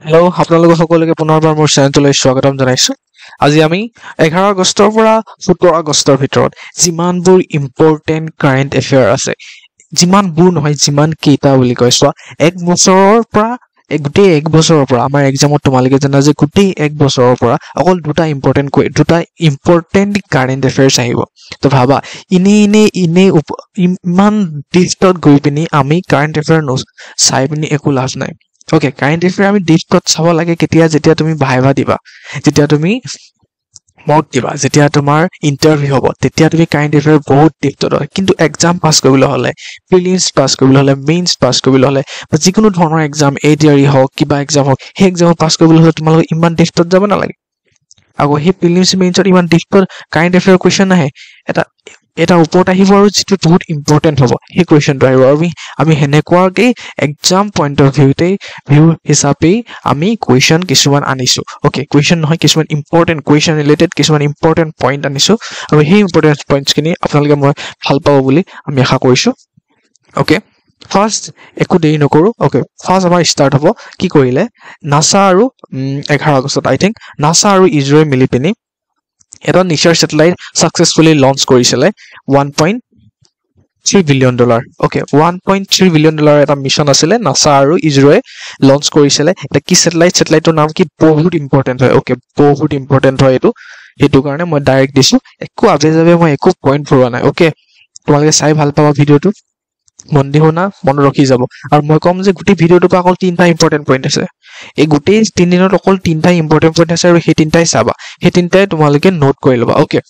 Hello' আপোনালোক সকলোকে পুনৰবাৰ মোৰ চেনেলটোলৈ স্বাগতম জনাইছোঁ। আজি আমি 11 আগষ্টৰ পৰা 17 আগষ্টৰ ভিতৰত যিমানবোৰ ইম্পৰ্টেণ্ট কাৰেণ্ট এফেয়াৰ আছে, যিমানবোৰ নহয় যিমান কেইটা বুলি কয়, চোৱা গোটেই এক বছৰৰ পৰা আমাৰ এক্সামত তোমালোকে জানা যে গোটেই এক বছৰৰ পৰা অকল দুটা ইম্পৰ্টেণ্ট কাৰেণ্ট এফেয়াৰ্ছ আহিব। তো ভাবা ইনে ইমান ডিপত গৈ পিনি আমি কাৰেণ্ট এফেয়াৰ চাই পিনি একো লাভ নাই। অ'কে, কাৰেণ্ট এফেয়াৰ আমি ডিপত চাব লাগে কেতিয়া, যেতিয়া তুমি ভাইভা দিবা, যেতিয়া তুমি মক দিবা, যেতিয়া তোমাৰ ইণ্টাৰভিউ হ'ব, তেতিয়া তুমি কাৰেণ্ট এফেয়াৰ বহুত ডিপত হয়। কিন্তু এক্সাম পাছ কৰিবলৈ হ'লে, প্ৰিলিমছ পাছ কৰিবলৈ হ'লে, মেইনছ পাছ কৰিবলৈ হ'লে, বা যিকোনো ধৰণৰ এক্সাম ADRE হওক, কিবা এক্সাম হওক, সেই এক্সামত পাছ কৰিবলৈ হ'লে তোমালোকে ইমান ডিপত যাব নালাগে। আকৌ সেই প্ৰিলিমছ মেইনছত ইমান ডিপত কাৰেণ্ট এফেয়াৰ কুৱেশ্যন নাহে, এটা ওপৰত আহিব আৰু যিটো বহুত ইম্পৰ্টেণ্ট হ'ব সেই কুৱেশ্যনটো আহিব। আৰু আমি সেনেকুৱাকেই এক্সাম পইণ্ট অফ ভিউ হিচাপেই আমি কুৱেশ্যন কিছুমান আনিছোঁ। অ'কে, কুৱেশ্যন নহয়, কিছুমান ইম্পৰ্টেণ্ট কুৱেশ্যন ৰিলেটেড কিছুমান ইম্পৰ্টেণ্ট পইণ্ট আনিছোঁ, আৰু সেই ইম্পৰ্টেণ্ট পইণ্টছখিনি আপোনালোকে মই ভাল পাব বুলি আমি আশা কৰিছোঁ। অ'কে, ফাৰ্ষ্ট একো দেৰি নকৰোঁ। অ'কে, ফাৰ্ষ্ট আমাৰ ষ্টাৰ্ট হ'ব কি কৰিলে, নাছা আৰু 11 আগষ্টত আই থিংক নাছা আৰু ইছৰোৱে মিলি পিনি এটা নিচাৰ ছেটেলাইট ছাকচেছফুলি লঞ্চ কৰিছিলে $1.3 বিলিয়ন। অ'কে, $1.3 বিলিয়ন এটা মিছন আছিলে, নাছা আৰু ইছৰোৱে লঞ্চ কৰিছিলে। এটা কি ছেটেলাইটৰ নাম কি, বহুত ইম্পৰ্টেণ্ট হয়। অ'কে, বহুত ইম্পৰ্টেণ্ট হয় এইটো, সেইটো কাৰণে মই ডাইৰেক্ট দিছোঁ, একো আবে যাবে মই একো পইণ্ট ভৰোৱা নাই। অ'কে, তোমালোকে চাই ভাল পাবা ভিডিঅ'টো, মন দি শুনা, মনত ৰখি যাব। আৰু মই ক'ম যে গোটেই ভিডিঅ'টোৰ পৰা অকল 3টা ইম্পৰ্টেণ্ট পইণ্ট আছে, এই গোটেই 3 দিনত অকল 3টা ইম্পৰ্টেণ্ট পইণ্ট আছে, আৰু সেই 3টাই চাবা, সেই 3টাই তোমালোকে নোট কৰি ল'বা। অ'কে,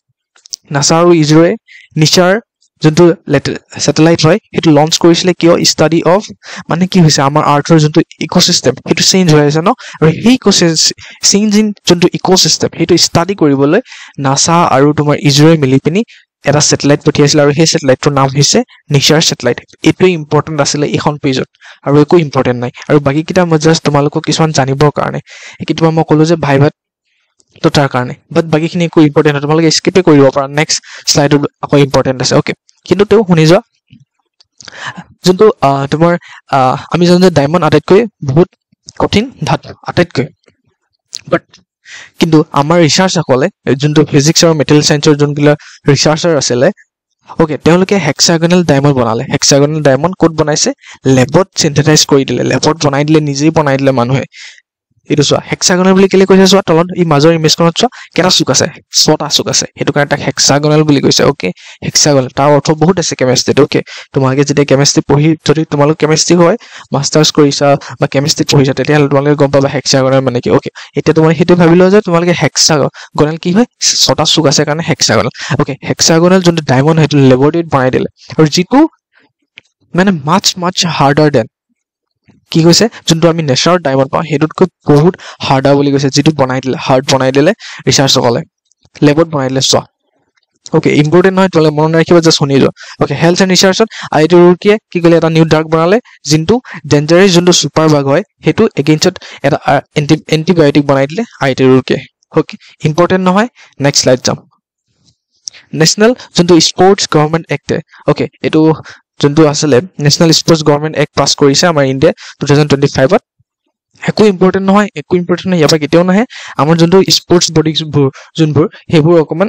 নাছা আৰু ইছৰোৱে নিচাৰ যোনটো ছেটেলাইট হয় সেইটো লঞ্চ কৰিছিলে কিয়, ষ্টাডি অফ, মানে কি হৈছে আমাৰ আৰ্থৰ যোনটো ইক'চিষ্টেম সেইটো চেঞ্জ হৈ আছে ন, আৰু সেই চেঞ্জ ইন যোনটো ইক'চিষ্টেম সেইটো ষ্টাডি কৰিবলৈ নাছা আৰু তোমাৰ ইছৰোৱে মিলি পিনি এটা ছেটেলাইট পঠিয়াইছিলে, আৰু সেই ছেটেলাইটটোৰ নাম হৈছে নিচাৰ ছেটেলাইট। এইটোৱে ইম্পৰ্টেণ্ট আছিলে এইখন পেজত, আৰু একো ইম্পৰ্টেণ্ট নাই। আৰু বাকীকেইটা মই জাষ্ট তোমালোকক কিছুমান জানিবৰ কাৰণে, কেতিয়াবা মই ক'লো যে ভাইভাত তো তাৰ কাৰণে, বাট বাকীখিনি একো ইম্পৰ্টেণ্ট নহয়, তোমালোকে স্কিপে কৰিব পাৰা, নেক্সট শ্লাইডত আকৌ ইম্পৰ্টেণ্ট আছে। অ'কে, কিন্তু তেওঁ শুনি যোৱা, যোনটো তোমাৰ আমি জানো যে ডায়মণ্ড আটাইতকৈ বহুত কঠিন ধাতু, আটাইতকৈ, বাট কিন্তু আমাৰ ৰিচাৰ্চসকলে যোনটো ফিজিক্স আৰু মেটেৰিয়েল চায়েন্সৰ যোনবিলাক ৰিচাৰ্চাৰ আছিলে, অ'কে, তেওঁলোকে হেক্সাগনেল ডায়মণ্ড বনালে। হেক্সাগনেল ডায়মণ্ড ক'ত বনাইছে, লেবত চিন্থেটাইজ কৰি দিলে, লেবত বনাই দিলে, নিজেই বনাই দিলে মানুহে। এইটো চোৱা, হেক্সাগনেল বুলি কেলে কৈছে, চোৱা তলত এই মাজৰ ইমেজখনত চোৱা কেইটা চুক আছে, 6টা চুক আছে, সেইটো কাৰণে তাক হেক্সাগনেল বুলি কৈছে। অ'কে, হেক্সাগনেল তাৰ অৰ্থ বহুত আছে কেমেষ্ট্ৰিত। অ'কে, তোমালোকে যেতিয়া কেমেষ্ট্ৰি পঢ়ি, যদি তোমালোক কেমেষ্ট্ৰি হয়, মাষ্টাৰ্ছ কৰিছা বা কেমেষ্ট্ৰিত পঢ়িছা, তেতিয়াহ'লে তোমালোকে গম পাবা হেক্সাগনেল মানে কি। অ'কে, এতিয়া তোমালোকে সেইটো ভাবি লোৱা যে তোমালোকে হেক্সাগনেল কি হয়, 6টা চুক আছে কাৰণে হেক্সাগনেল। অ'কে, হেক্সাগনেল যোনটো ডায়মণ্ড সেইটো লেবৰেটৰীত বনাই দিলে, আৰু যিটো মানে মাছ হাৰ্ডাৰ দেন, কি কৈছে, যোনটো আমি নেচাৰত ডায়মণ্ড পাওঁ সেইটোতকৈ বহুত হাৰ্ডাৰ বুলি কৈছে, যিটো হাৰ্ড বনাই দিলে ৰিচাৰ্চসকলে, লেবত বনাই দিলে। চোৱা, অ'কে, ইম্পৰ্টেণ্ট নহয়, তোমালোকে মনত ৰাখিবা, জাষ্ট শুনি যোৱা। অ'কে, হেল্থ এণ্ড ৰিচাৰ্চত IIT ৰুৰকীয়ে কি কৰিলে, এটা নিউ ড্ৰাগ বনালে, যোনটো ডেঞ্জাৰাছ যোনটো ছুপাৰ বাগ হয় সেইটো এগেইনষ্টত এটা এণ্টিবায়'টিক বনাই দিলে IIT ৰুৰকীয়ে। অ'কে, ইম্পৰ্টেণ্ট নহয়, নেক্সট শ্লাইড যাম। নেশ্যনেল যোনটো স্পৰ্টছ গভৰ্ণমেণ্ট এক্টে, অ'কে, এইটো যোনটো আছিলে নেশ্যনেল স্পৰ্টছ গভৰ্ণমেণ্ট এক্ট পাছ কৰিছে আমাৰ ইণ্ডিয়াই 2025-ত। একো ইম্পৰ্টেণ্ট নহয়, ইয়াৰ পৰা কেতিয়াও নাহে। আমাৰ যোনটো স্পৰ্টছ বডিজবোৰ যোনবোৰ, সেইবোৰ অকণমান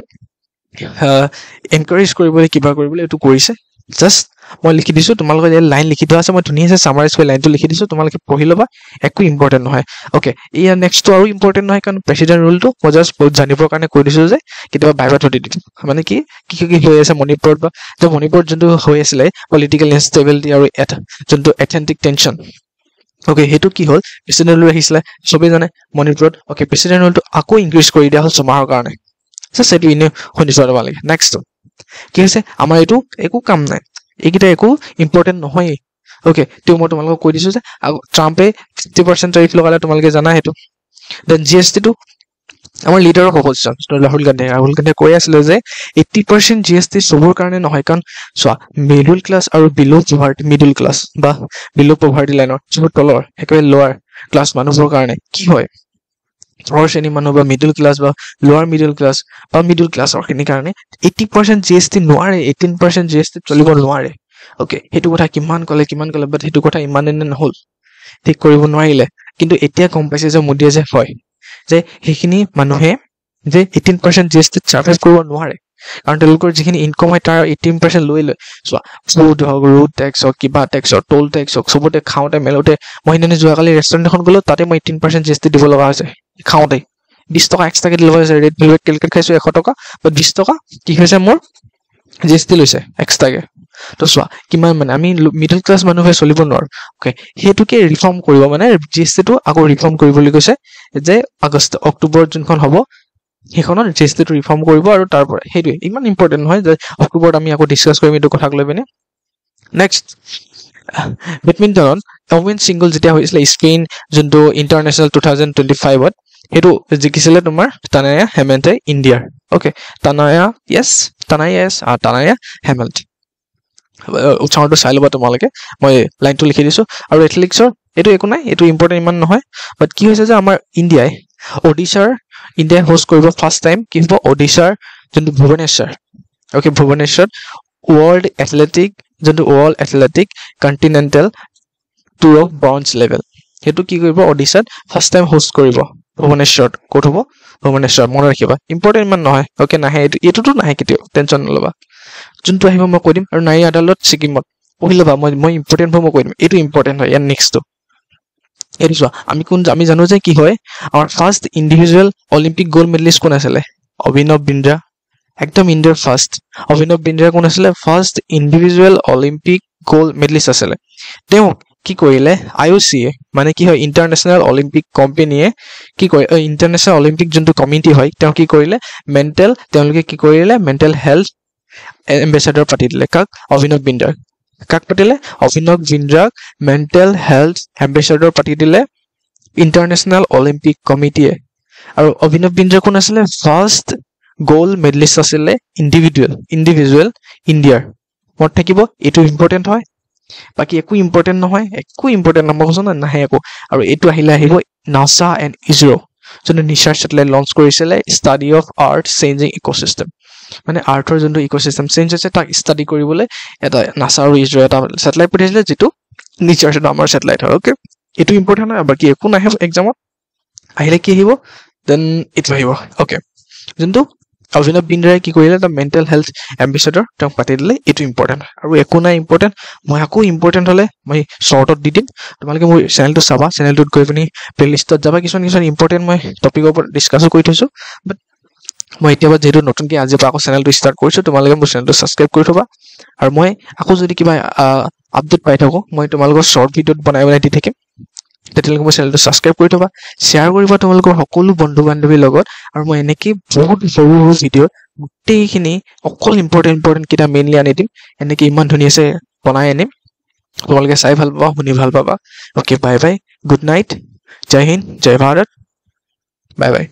এনকাৰেজ কৰিবলৈ, কিবা কৰিবলৈ এইটো কৰিছে। জাষ্ট মই লিখি দিছোঁ, তোমালোকে যে লাইন লিখি থোৱা আছে, মই ধুনীয়াছে চামাৰাইজ কৰি লাইনটো লিখি দিছোঁ, তোমালোকে পঢ়ি ল'বা, একো ইম্পৰ্টেণ্ট নহয়। অ'কে, ইয়াৰ নেক্সটটো আৰু ইম্পৰ্টেণ্ট নহয়, কাৰণ প্ৰেচিডেণ্ট ৰুলটো মই জাষ্ট জানিবৰ কাৰণে কৈ দিছোঁ যে কেতিয়াবা ভাইভাত সুধি দিম, মানে কি হৈ আছে মণিপুৰত, বা যে মণিপুৰত যোনটো হৈ আছিলে পলিটিকেল ইনষ্টেবিলিটি আৰু যোনটো এথেণ্টিক টেনশ্যন। অ'কে, সেইটো কি হ'ল, প্ৰেচিডেণ্ট ৰুল আহিছিলে চবেই জানে মণিপুৰত। অ'কে, প্ৰেচিডেণ্ট ৰুলটো আকৌ ইনক্ৰিজ কৰি দিয়া হ'ল 6 মাহৰ কাৰণে, জাষ্ট সেইটো এনেই শুনিছোঁ আৰু তোমালোকে। নেক্সট কি হৈছে, আমাৰ এইটো একো কাম নাই, এইকেইটা একো ইম্পৰ্টেণ্ট নহয়েই। অ'কে, তেওঁ মই তোমালোকক কৈ দিছোঁ যে ট্ৰাম্পে 50% টেৰিফ লগালে, তোমালোকে জানা সেইটো। দেন GST-টো আমাৰ লিডাৰৰ অপজিশ্যন ৰাহুল গান্ধীয়ে কৈ আছিলে যে 80% GST চবৰ কাৰণে নহয়, কাৰণ চোৱা মিডল ক্লাছ আৰু মিডল ক্লাছ বা বিল' পভাৰ্টি লাইনৰ যোনবোৰ তলৰ একেবাৰে লোৱাৰ ক্লাছ মানুহবোৰৰ কাৰণে কি হয়, তলৰ শ্ৰেণীৰ মানুহ বা মিডল ক্লাছ বা লোৱাৰ মিডল ক্লাছ বা মিডল ক্লাছৰ খিনিৰ কাৰণে 80% GST নোৱাৰে, 18% GST চলিব নোৱাৰে। অ'কে, সেইটো কথা কিমান ক'লে, বাট সেইটো কথা ইমান দিনে নহ'ল, ঠিক কৰিব নোৱাৰিলে। কিন্তু এতিয়া গম পাইছে যে মোদীয়ে যে হয় যে সেইখিনি মানুহে যে 18% GST চাৰ্ভেচ কৰিব নোৱাৰে কাৰণ তেওঁলোকৰ যিখিনি ইনকম হয় তাৰ 18% লৈ লয় চোৱা ফুড হওক ৰোড টেক্স হওক কিবা টেক্স হওক টোল টেক্স হওক চবতে খাওঁতে মেলোতে মই সেইদিনা যোৱাকালি ৰেষ্টুৰেণ্ট এখন গ'লো তাতে মই 18% GST দিব লগা হৈছে খাওঁতে 20 টকা এক্সট্ৰাকে দিব হৈছে ৰেড ভেলভেট কেলকেট খাইছো 100 টকা বা 20 টকা কি হৈছে মোৰ GST লৈছে এক্সট্ৰাকে তো চোৱা কিমান মানে আমি মিডল ক্লাছ মানুহে চলিব নোৱাৰো ওকে হেতুকে ৰিফৰ্ম কৰিব মানে GST টো আকৌ ৰিফৰ্ম কৰিবলৈ কৈছে যে আগষ্ট অক্টোবৰ যোনখন হ'ব হেখনৰ GST টো ৰিফৰ্ম কৰিব আৰু তাৰ পৰা হেতুৱে ইমান ইম্পৰ্টেন্ট নহয় যে অক্টোবৰত আমি আকৌ ডিসকাস কৰিম এটো কথা লৈ পিনে নেক্সট বেডমিণ্টন ওমেন সিঙ্গল যেতিয়া হৈছিল স্পেইন যোনটো ইন্টাৰনেশনাল 2025 ত হেতু জিকিছিলে তোমাৰ তানায়া হেমেন্টে ইণ্ডিয়াৰ ওকে তানায়া হেমেন্ট উচ্চাৰণটো চাই লবা তোমালোকে মই লাইনটো লিখি দিছো আৰু এথলেটিক্সৰ এটো একো নাই এটো ইম্পৰ্টেন্ট ইমান নহয় বাট কি হৈছে যে আমাৰ ইণ্ডিয়াই ইণ্ডিয়া হোষ্ট কৰিব ফাৰ্ষ্ট টাইম কি হ'ব ওডিশাৰ যোনটো Bhubaneswar okay Bhubaneswar world athletic continental tour of bronze level হেতু কি কৰিব ওডিশাত ফাৰ্ষ্ট টাইম হোষ্ট কৰিব ভুৱনেশ্বৰত ক'ত হ'ব ভুৱনেশ্বৰ মনত ৰাখিবা ইম্পৰ্টেন্ট ইমান নহয় ওকে নাহে এটোটো নাহে কেতিয়াও টেনচন নলবা যোনটো আহিব মই কৈ দিম আৰু নাৰী আদালত ছিকিমত পঢ়ি লবা মই ইম্পৰ্টেন্ট মই কৈ দিম এটো ইম্পৰ্টেন্ট হয় ইয়াৰ নেক্সটটো এটো চোৱা আমি জানো যে কি হয় আমাৰ ফাৰ্ষ্ট ইন্ডিভিজুৱেল অলিম্পিক গোল্ড মেডেলিষ্ট কোন আছিল অভিনৱ বিন্দ্ৰা একদম ইণ্ডিয়াৰ ফাৰ্ষ্ট অভিনৱ বিন্দ্ৰা কোন আছিল ফাৰ্ষ্ট ইন্ডিভিজুৱেল অলিম্পিক গোল্ড মেডেলিষ্ট আছিল তেওঁ কি কৰিলে IOCয়ে মানে কি হয় ইন্টাৰনেশনাল অলিম্পিক কোম্পানীয়ে কি কৰে ইন্টাৰনেশনাল অলিম্পিক যোনটো কমিটি হয় তেওঁ কি কৰিলে মেন্টেল হেলথ এম্বেছাডৰ পাতি দিলে কাক অভিনৱ বিন্দ্ৰাক কাক পাতিলে অভিনৱ বিন্দ্ৰাক মেন্টেল হেলথ এম্বেছাডৰ পাতি দিলে ইন্টাৰনেশনাল অলিম্পিক কমিটিয়ে আৰু অভিনৱ বিন্দ্ৰা কোন আছিল ফাৰ্ষ্ট গোল্ড মেডেলিষ্ট আছিল ইন্ডিভিজুৱেল ইণ্ডিয়াৰ মত থাকিব এটো ইম্পৰ্টেন্ট হয় বাকি একো ইম্পৰ্টেন্ট নহয় নাহে একো আৰু এটো আহিব নাসা এণ্ড ইছৰো যোনটো নিশাৰ স্যাটেলাইট লঞ্চ কৰিছিলে study of earth changing ecosystem মানে আৰ্থৰ যোনটো ইকোসিস্টেম চেঞ্জ হৈছে তাক ষ্টাডি কৰিবলৈ এটা নাসা আৰু ইছৰো এটা স্যাটেলাইট পঠিয়াইছিলে যেটো নিশাৰ আমাৰ স্যাটেলাইট হয় ওকে এটো ইম্পৰ্টেন্ট হয় বাকি একো নাহে এক্সামত আহিলে কি আহিব দেন এটো আহিব ওকে যোনটো অভিনৱ বিন্দ্ৰাই কি কৰিলে এটা মেন্টেল হেলথ এম্বেছাডৰ তেওঁ পাতি দিলে এটো ইম্পৰ্টেন্ট আৰু একো নাই ইম্পৰ্টেন্ট মই আকৌ ইম্পৰ্টেন্ট হলে মই শৰ্টত দি দিম তোমালোকে মোৰ চেনেলটো চাবা চেনেলটোত গৈ পিনি প্লেলিষ্টত যাবা কিছুমান ইম্পৰ্টেন্ট মই টপিকৰ ওপৰত ডিসকাস কৰি থৈছো বাট মই এতিয়াবা যেটো নতুনকৈ আজি পৰা আকৌ চেনেলটো ষ্টাৰ্ট কৰিছো তোমালোকে মোৰ চেনেলটো সাবস্ক্ৰাইব কৰি থবা আৰু মই আকৌ যদি কিবা আপডেট পাই থাকো মই তোমালোকৰ শৰ্ট ভিডিঅ বনাই দি থাকিম তেতিয়ালৈকে মোৰ চেনেলটো সাবস্ক্ৰাইব কৰি থবা শ্বেয়াৰ কৰিবা তোমালোকৰ সকলো বন্ধু বান্ধৱীৰ লগত আৰু মই এনেকৈ বহুত সৰু ভিডিঅ গোটেইখিনি অকল ইম্পৰ্টেন্ট কিটা মেইনলি আনি দিম এনেকৈ ইমান ধুনীয়াছে বনাই আনিম তোমালোকে চাই ভাল পাবা শুনি ভাল পাবা okay bye bye good night Jai Hind Jai Bharat bye বাই